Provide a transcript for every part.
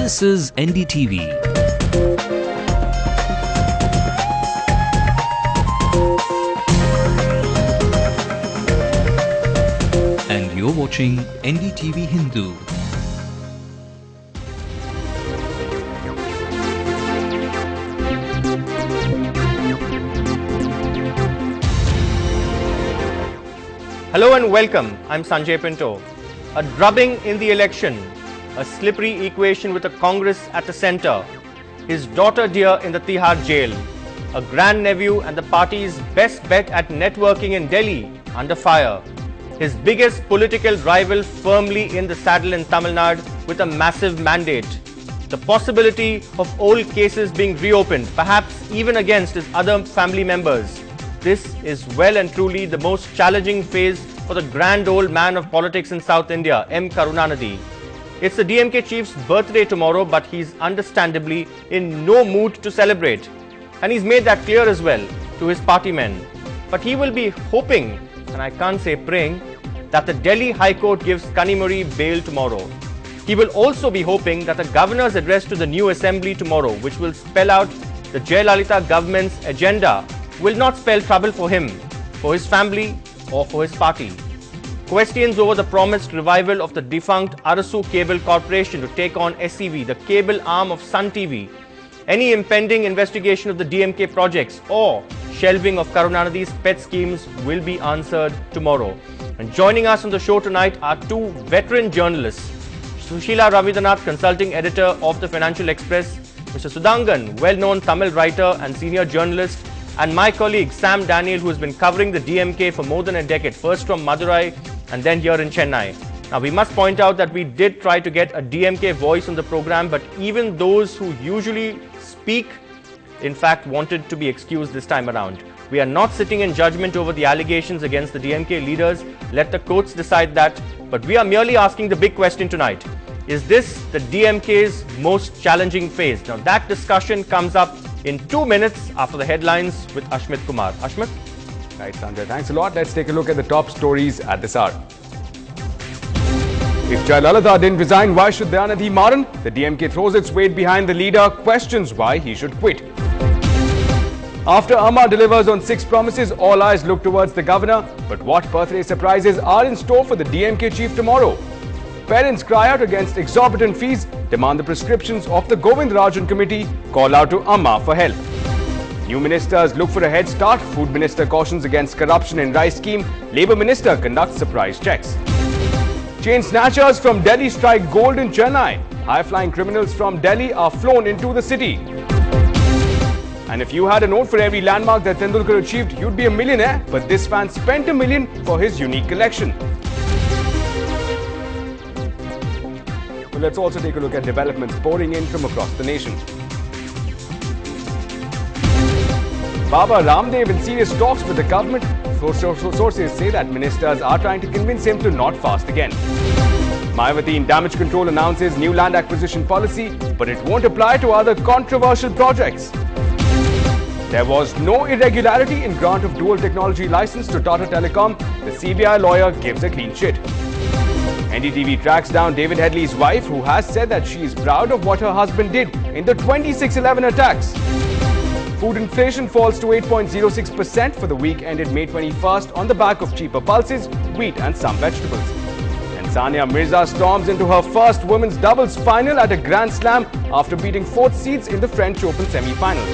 This is NDTV. And you're watching Ndtv-Hindu. Hello and welcome. I'm Sanjay Pinto. A drubbing in the election, a slippery equation with a Congress at the centre, his daughter dear in the Tihar jail, a grandnephew and the party's best bet at networking in Delhi under fire, his biggest political rival firmly in the saddle in Tamil Nadu with a massive mandate, the possibility of old cases being reopened, perhaps even against his other family members. This is well and truly the most challenging phase for the grand old man of politics in South India, M. Karunanidhi. It's the DMK chief's birthday tomorrow, but he's understandably in no mood to celebrate. And he's made that clear as well to his party men. But he will be hoping, and I can't say praying, that the Delhi High Court gives Kanimuri bail tomorrow. He will also be hoping that the governor's address to the new assembly tomorrow, which will spell out the Jayalalitha government's agenda, will not spell trouble for him, for his family or for his party. Questions over the promised revival of the defunct Arasu Cable Corporation to take on SCV, the cable arm of Sun TV, any impending investigation of the DMK projects or shelving of Karunanidhi's pet schemes will be answered tomorrow. And joining us on the show tonight are two veteran journalists, Sushila Ravidanathan, consulting editor of the Financial Express, Mr. Sudangan, well-known Tamil writer and senior journalist, and my colleague Sam Daniel, who has been covering the DMK for more than a decade, first from Madurai and then here in Chennai. Now, we must point out that we did try to get a DMK voice on the program, but even those who usually speak, in fact, wanted to be excused this time around. We are not sitting in judgment over the allegations against the DMK leaders. Let the courts decide that. But we are merely asking the big question tonight. Is this the DMK's most challenging phase? Now, that discussion comes up in 2 minutes after the headlines with Ashmit Kumar. Ashmit? Right, Sanjay. Thanks a lot. Let's take a look at the top stories at this hour. If Jayalalitha didn't resign, why should Dayanidhi Maran? The DMK throws its weight behind the leader, questions why he should quit. After Amma delivers on 6 promises, all eyes look towards the governor. But what birthday surprises are in store for the DMK chief tomorrow? Parents cry out against exorbitant fees, demand the prescriptions of the Govindarajan committee, call out to Amma for help. New ministers look for a head start. Food minister cautions against corruption in rice scheme. Labour minister conducts surprise checks. Chain snatchers from Delhi strike gold in Chennai. High-flying criminals from Delhi are flown into the city. And if you had a note for every landmark that Tendulkar achieved, you'd be a millionaire. But this fan spent $1 million for his unique collection. Well, let's also take a look at developments pouring in from across the nation. Baba Ramdev in serious talks with the government. Sources say that ministers are trying to convince him to not fast again. Mayawati in damage control announces new land acquisition policy, but it won't apply to other controversial projects. There was no irregularity in grant of dual technology license to Tata Telecom. The CBI lawyer gives a clean chit. NDTV tracks down David Headley's wife, who has said that she is proud of what her husband did in the 26/11 attacks. Food inflation falls to 8.06% for the week ended May 21st on the back of cheaper pulses, wheat and some vegetables. And Sania Mirza storms into her first women's doubles final at a Grand Slam after beating 4th seeds in the French Open semi-final.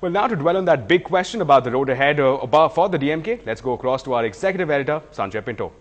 Well, now to dwell on that big question about the road ahead for the DMK, let's go across to our executive editor, Sanjay Pinto.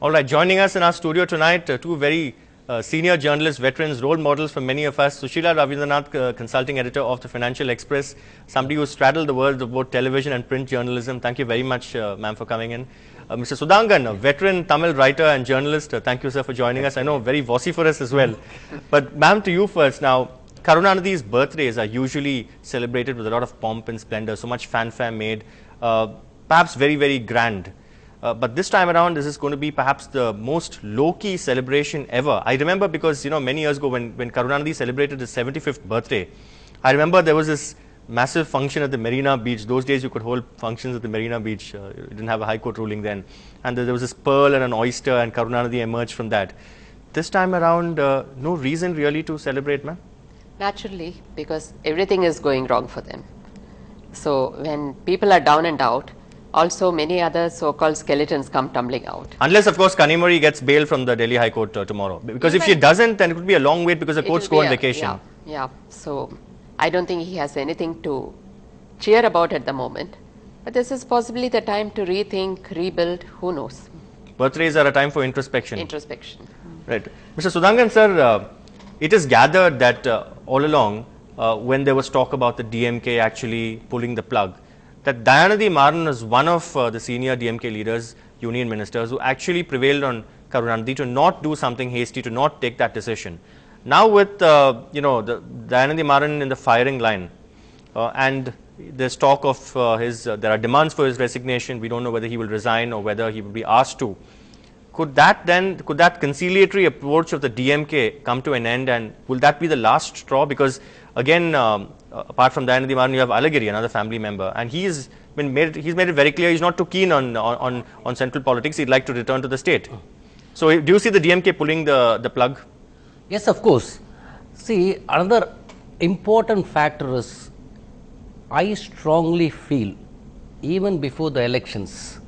All right, joining us in our studio tonight, two very senior journalists, veterans, role models for many of us. Sushila Ravidanathan, consulting editor of the Financial Express, somebody who straddled the world of both television and print journalism. Thank you very much, ma'am, for coming in. Mr. Sudangan, a veteran Tamil writer and journalist. Thank you, sir, for joining us. I know, very vociferous as well. But ma'am, to you first. Now, Karunanidhi's birthdays are usually celebrated with a lot of pomp and splendor, so much fanfare made, perhaps very, very grand. But this time around, this is going to be perhaps the most low-key celebration ever. I remember because, many years ago when Karunanidhi celebrated his 75th birthday, I remember there was this massive function at the Marina Beach. Those days you could hold functions at the Marina Beach. You didn't have a High Court ruling then. And there was this pearl and an oyster, and Karunanidhi emerged from that. This time around, no reason really to celebrate, ma'am? Naturally, because everything is going wrong for them. So when people are down and out, also many other so-called skeletons come tumbling out. Unless, of course, Kanimuri gets bail from the Delhi High Court tomorrow. Because if she doesn't, then it would be a long wait because the courts go on vacation. Yeah. So I don't think he has anything to cheer about at the moment. But this is possibly the time to rethink, rebuild, who knows. Birthdays are a time for introspection. Introspection. Right. Mr. Sudhangan, sir, it is gathered that all along, when there was talk about the DMK actually pulling the plug, that Dayanidhi Maran was one of the senior DMK leaders, union ministers, who actually prevailed on Karunanidhi to not do something hasty, to not take that decision. Now with, the Dayanidhi Maran in the firing line, and there's talk of there are demands for his resignation. We don't know whether he will resign or whether he will be asked to. Could that conciliatory approach of the DMK come to an end, and will that be the last straw? Because again, apart from Dayanidhi Maran, you have Alagiri, another family member, and he's made it very clear he's not too keen on central politics. He'd like to return to the state. So do you see the DMK pulling the plug? Yes, of course. See, another important factor is, I strongly feel, even before the elections,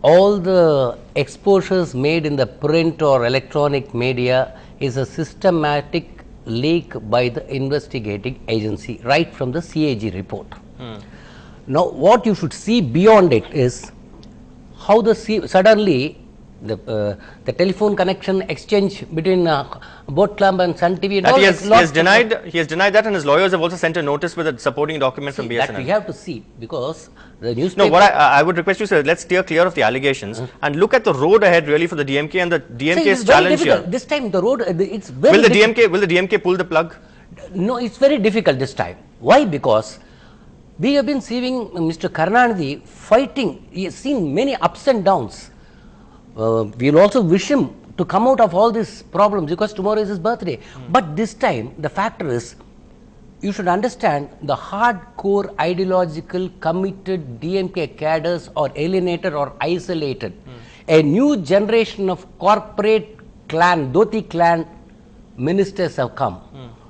all the exposures made in the print or electronic media is a systematic leak by the investigating agency, right from the CAG report. Now, what you should see beyond it is how suddenly the telephone connection exchange between Boat Club and Sun TV. And he has denied that, and his lawyers have also sent a notice with a supporting document from BSNL. That we have to see, because the newspaper. No, what I would request you, sir, let's steer clear of the allegations and look at the road ahead really for the DMK and the DMK's challenge here. This time the road, it's very Will the DMK pull the plug? No, it's very difficult this time. Why? Because we have been seeing Mr. Karunanidhi fighting. He has seen many ups and downs. We will also wish him to come out of all these problems, because tomorrow is his birthday. But this time, the factor is, you should understand, the hardcore ideological committed DMK cadres are alienated or isolated. A new generation of corporate clan, Dhoti clan ministers have come.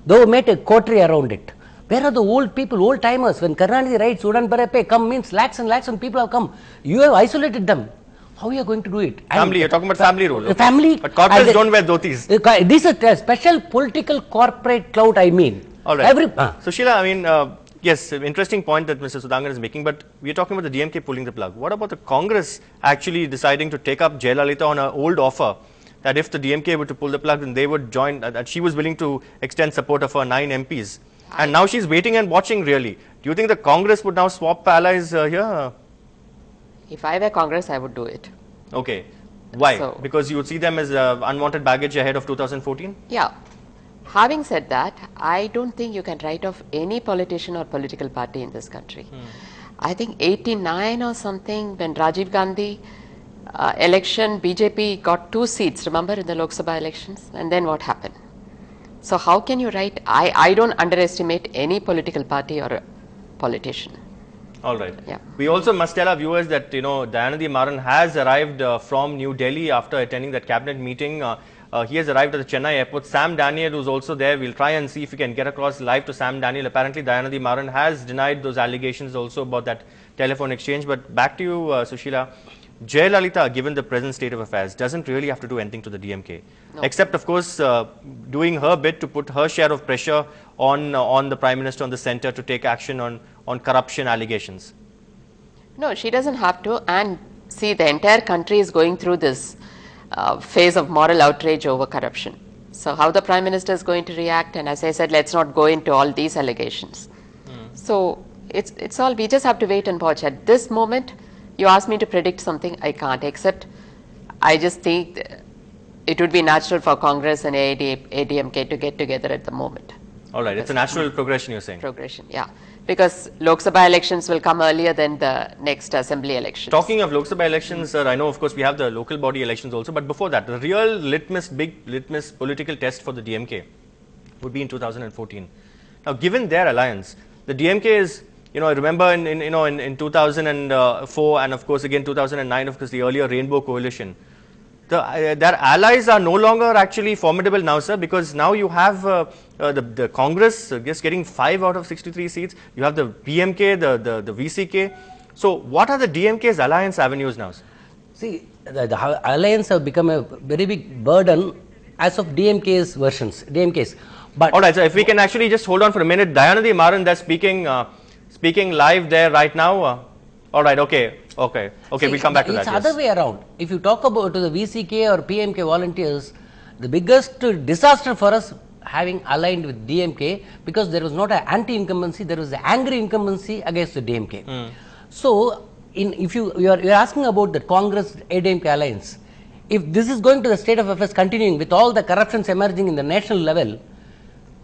They have made a coterie around it. Where are the old people, old timers? When Karunanidhi writes, Udan Parepe come means lakhs and lakhs of people have come. You have isolated them. How are you going to do it? Family, you're talking about family role. Okay. Family. But corporates don't wear dhotis. This is a special political corporate clout, I mean. All right. So, Sheila, I mean, yes, interesting point that Mr. Sudhangan is making, but we're talking about the DMK pulling the plug. What about the Congress actually deciding to take up Jayalalitha on an old offer, that if the DMK were to pull the plug, then they would join, that she was willing to extend support of her 9 MPs. And now she's waiting and watching, really. Do you think the Congress would now swap allies here? If I were Congress, I would do it. Okay. Why? So, because you would see them as unwanted baggage ahead of 2014? Yeah. Having said that, I don't think you can write off any politician or political party in this country. I think 89 or something, when Rajiv Gandhi election, BJP got 2 seats, remember, in the Lok Sabha elections? And then what happened? So how can you write? I don't underestimate any political party or a politician. All right. Yeah. We also must tell our viewers that, Dayanidhi Maran has arrived from New Delhi after attending that cabinet meeting. He has arrived at the Chennai airport. Sam Daniel, who's also there, we'll try and see if we can get across live to Sam Daniel. Apparently, Dayanidhi Maran has denied those allegations also about that telephone exchange. But back to you, Sushila. Jayalalitha, given the present state of affairs, doesn't really have to do anything to the DMK. No. Except, of course, doing her bit to put her share of pressure on the Prime Minister, on the centre, to take action on corruption allegations. No, she doesn't have to. And see, the entire country is going through this phase of moral outrage over corruption. So how the Prime Minister is going to react, and as I said, let's not go into all these allegations. So it's all, we just have to wait and watch. At this moment, you ask me to predict something, I can't, except I just think it would be natural for Congress and ADMK to get together at the moment. All right, it's a natural progression, you're saying? Progression, yeah. because Lok Sabha elections will come earlier than the next assembly elections. Talking of Lok Sabha elections, sir, I know of course we have the local body elections also, but before that, the real big litmus political test for the DMK would be in 2014. Now, given their alliance, the DMK is, I remember in 2004 and of course again 2009, of course the earlier Rainbow Coalition. Their allies are no longer actually formidable now, sir, because now you have the Congress just getting 5 out of 63 seats. You have the PMK, the VCK. So, what are the DMK's alliance avenues now, sir? See, the alliance have become a very big burden as of DMK's versions, DMK's. But all right, so if we can actually just hold on for a minute, Dayanidhi Maran, they're speaking live there right now. All right, okay, see, we'll come back to that. It's other way around. If you talk about the VCK or PMK volunteers, the biggest disaster for us having aligned with DMK, because there was not an anti-incumbency, there was an angry incumbency against the DMK. So, if you are asking about the Congress ADMK alliance, if this is going to the state of affairs continuing with all the corruptions emerging in the national level,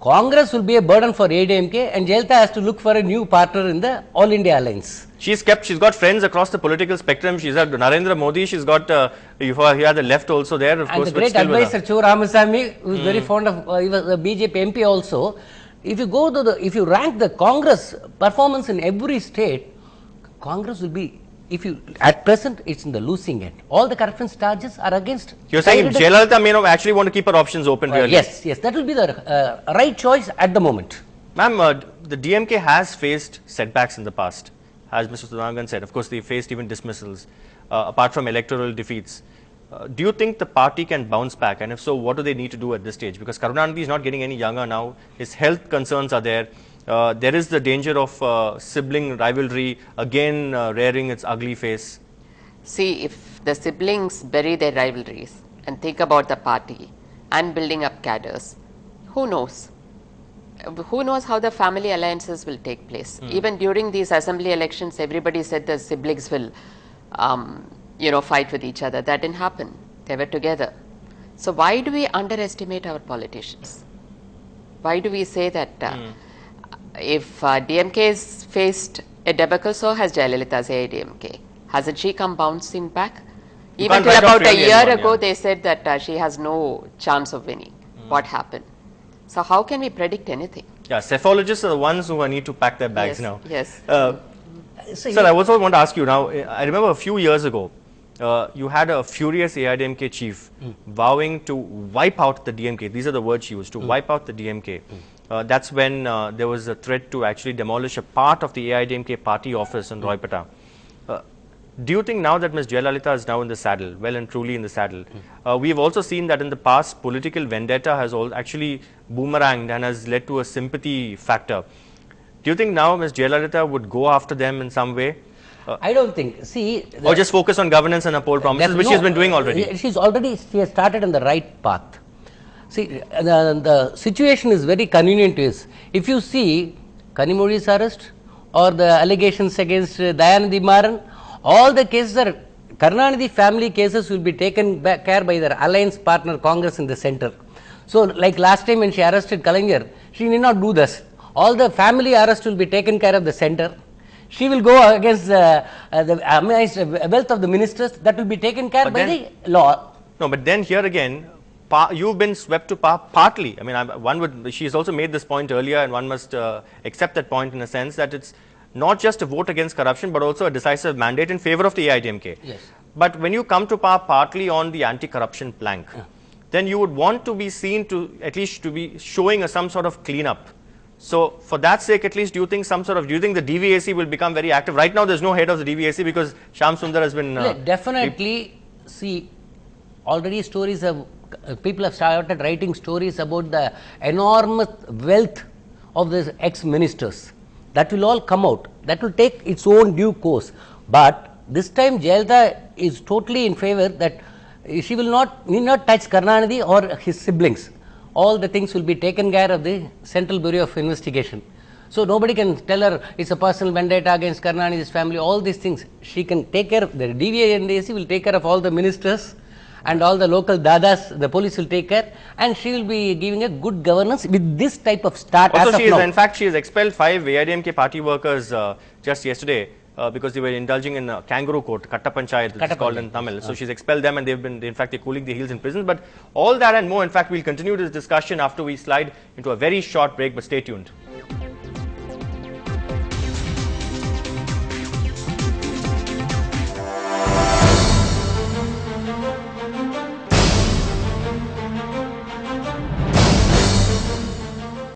Congress will be a burden for ADMK and Jayalalitha has to look for a new partner in the All India alliance. She's got friends across the political spectrum. She's had Narendra Modi, she's got, you had the left also there, of and course. The great advisor Chu Ramasamy, who is very fond of, he was a BJP MP also. If you go to if you rank the Congress performance in every state, Congress will be, at present, it's in the losing end. All the corruption charges are against. You're saying Jayalalitha may actually want to keep her options open, really? Yes, that will be the right choice at the moment. Ma'am, the DMK has faced setbacks in the past, as Mr. Sudhangan said. Of course, they faced even dismissals, apart from electoral defeats. Do you think the party can bounce back? And if so, what do they need to do at this stage? Because Karunanidhi is not getting any younger now. His health concerns are there. There is the danger of sibling rivalry again rearing its ugly face. See, if the siblings bury their rivalries and think about the party and building up cadres, who knows? Who knows how the family alliances will take place? Even during these assembly elections, everybody said the siblings will, fight with each other. That didn't happen. They were together. So why do we underestimate our politicians? Why do we say that if DMK has faced a debacle, so has Jayalalitha's AIDMK. Hasn't she come bouncing back? Even till about a year ago, they said that she has no chance of winning. What happened? So how can we predict anything? Yeah, psephologists are the ones who need to pack their bags now. Yes. Sir, I also want to ask you now, I remember a few years ago, you had a furious AIDMK chief vowing to wipe out the DMK. These are the words she used, to wipe out the DMK. That's when there was a threat to actually demolish a part of the AIDMK party office in Roypata. Do you think now that Ms. Jayalalitha is now in the saddle, well and truly in the saddle, we have also seen that in the past political vendetta has actually boomeranged and has led to a sympathy factor. Do you think now Ms. Jayalalitha would go after them in some way? I don't think. See, or just focus on governance and uphold promises, which she has been doing already. She has started on the right path. See, the situation is very convenient to us. If you see Kanimozhi's arrest or the allegations against Dayanidhi Maran, all the cases are Karunanidhi family cases will be taken care by their alliance partner Congress in the center. So, like last time when she arrested Kalaignar, she need not do this. All the family arrest will be taken care of the center. She will go against the wealth of the ministers, that will be taken care by the law. No, but then here again, you've been swept to partly. I mean, she has also made this point earlier, and one must accept that point in a sense that it's not just a vote against corruption, but also a decisive mandate in favor of the AIDMK. Yes. But when you come to power partly on the anti-corruption plank, then you would want to be seen to at least to be showing some sort of cleanup. So for that sake, at least, do you think the DVAC will become very active? Right now, there's no head of the DVAC because Shyam Sundar has been. Definitely, see, already stories have. People have started writing stories about the enormous wealth of the ex-ministers. That will all come out. That will take its own due course. But this time, Jayalalitha is totally in favor that she will need not touch Karunanidhi or his siblings. All the things will be taken care of the Central Bureau of Investigation. So nobody can tell her it's a personal vendetta against Karunanidhi's family. All these things she can take care of. The DVA and the AC will take care of all the ministers and all the local dadas, the police will take care, and she will be giving a good governance with this type of start. Also, as of in fact, she has expelled 5 AIDMK party workers just yesterday because they were indulging in kangaroo court, Katta Panchayat, it's called in Tamil. So she's expelled them, and they've been, in fact, they're cooling their heels in prison. But all that and more, in fact, we'll continue this discussion after we slide into a very short break, but stay tuned.